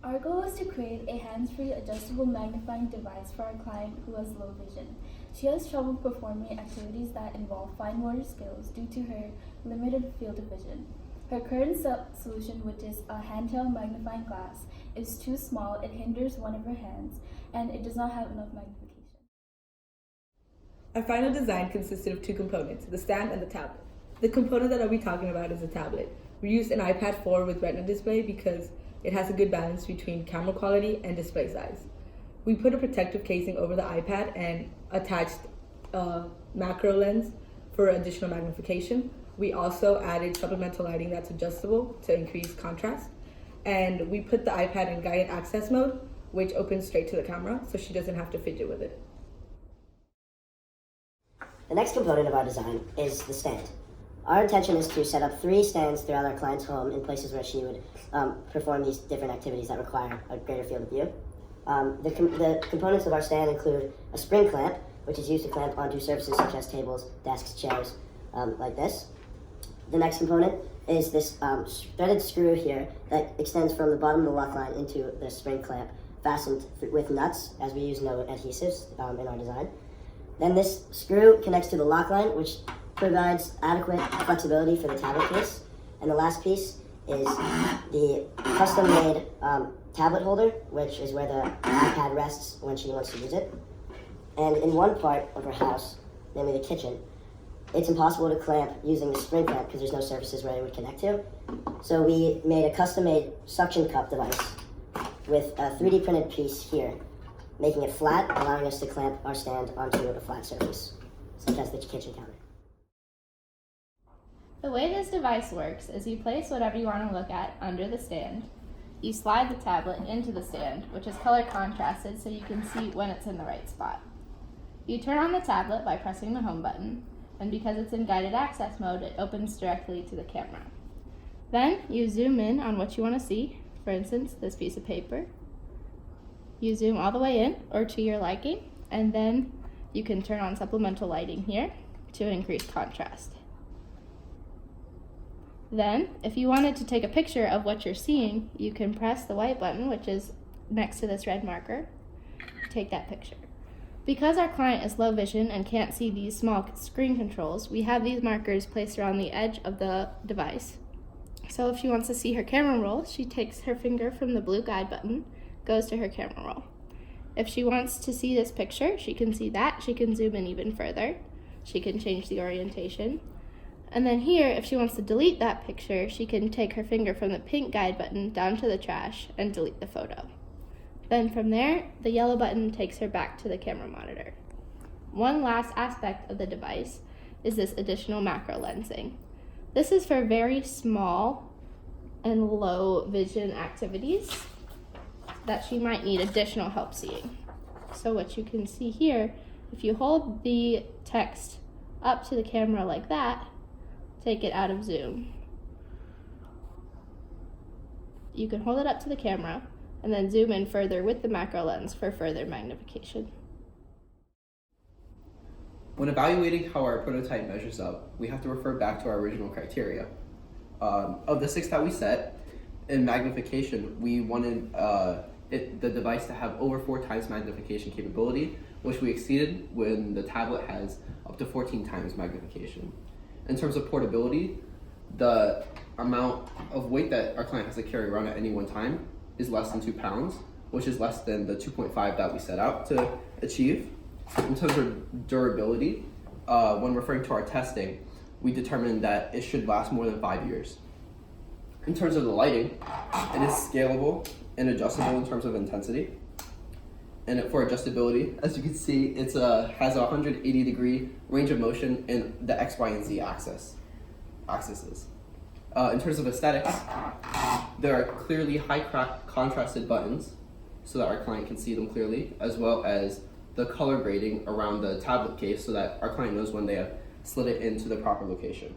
Our goal is to create a hands-free adjustable magnifying device for our client who has low vision. She has trouble performing activities that involve fine motor skills due to her limited field of vision. Her current solution, which is a handheld magnifying glass, is too small, it hinders one of her hands, and it does not have enough magnification. Our final design consisted of two components, the stand and the tablet. The component that I'll be talking about is the tablet. We used an iPad 4 with Retina display because it has a good balance between camera quality and display size. We put a protective casing over the iPad and attached a macro lens for additional magnification. We also added supplemental lighting that's adjustable to increase contrast. And we put the iPad in guided access mode, which opens straight to the camera, so she doesn't have to fidget with it. The next component of our design is the stand. Our intention is to set up 3 stands throughout our client's home in places where she would perform these different activities that require a greater field of view. The components of our stand include a spring clamp, which is used to clamp onto surfaces such as tables, desks, chairs, like this. The next component is this threaded screw here that extends from the bottom of the lock line into the spring clamp, fastened with nuts, as we use no adhesives in our design. Then this screw connects to the lock line, which provides adequate flexibility for the tablet case. And the last piece is the custom-made tablet holder, which is where the iPad rests when she wants to use it. And in one part of her house, namely the kitchen, it's impossible to clamp using the spring clamp because there's no surfaces where it would connect to. So we made a custom-made suction cup device with a 3D printed piece here, making it flat, allowing us to clamp our stand onto a flat surface, such as the kitchen counter. The way this device works is you place whatever you want to look at under the stand. You slide the tablet into the stand, which is color contrasted so you can see when it's in the right spot. You turn on the tablet by pressing the home button, and because it's in guided access mode, it opens directly to the camera. Then you zoom in on what you want to see, for instance, this piece of paper. You zoom all the way in or to your liking, and then you can turn on supplemental lighting here to increase contrast. Then, if you wanted to take a picture of what you're seeing, you can press the white button, which is next to this red marker, take that picture. Because our client is low vision and can't see these small screen controls, we have these markers placed around the edge of the device. So if she wants to see her camera roll, she takes her finger from the blue guide button, goes to her camera roll. If she wants to see this picture, she can see that. She can zoom in even further. She can change the orientation. And then here, if she wants to delete that picture, she can take her finger from the pink guide button down to the trash and delete the photo. Then from there, the yellow button takes her back to the camera monitor. One last aspect of the device is this additional macro lensing. This is for very small and low vision activities that she might need additional help seeing. So what you can see here, if you hold the text up to the camera like that, take it out of zoom. You can hold it up to the camera and then zoom in further with the macro lens for further magnification. When evaluating how our prototype measures up, we have to refer back to our original criteria. Of the 6 that we set, in magnification, we wanted the device to have over 4 times magnification capability, which we exceeded when the tablet has up to 14 times magnification. In terms of portability, the amount of weight that our client has to carry around at any one time is less than 2 pounds, which is less than the 2.5 that we set out to achieve. In terms of durability, when referring to our testing, we determined that it should last more than 5 years. In terms of the lighting, it is scalable and adjustable in terms of intensity. And for adjustability, as you can see, it has a 180-degree range of motion in the X, Y, and Z axes. In terms of aesthetics, there are clearly high contrasted buttons so that our client can see them clearly, as well as the color grading around the tablet case so that our client knows when they have slid it into the proper location.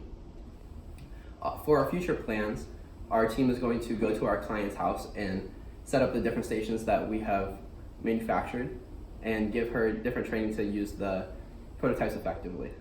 For our future plans, our team is going to go to our client's house and set up the different stations that we have manufactured and give her different training to use the prototypes effectively.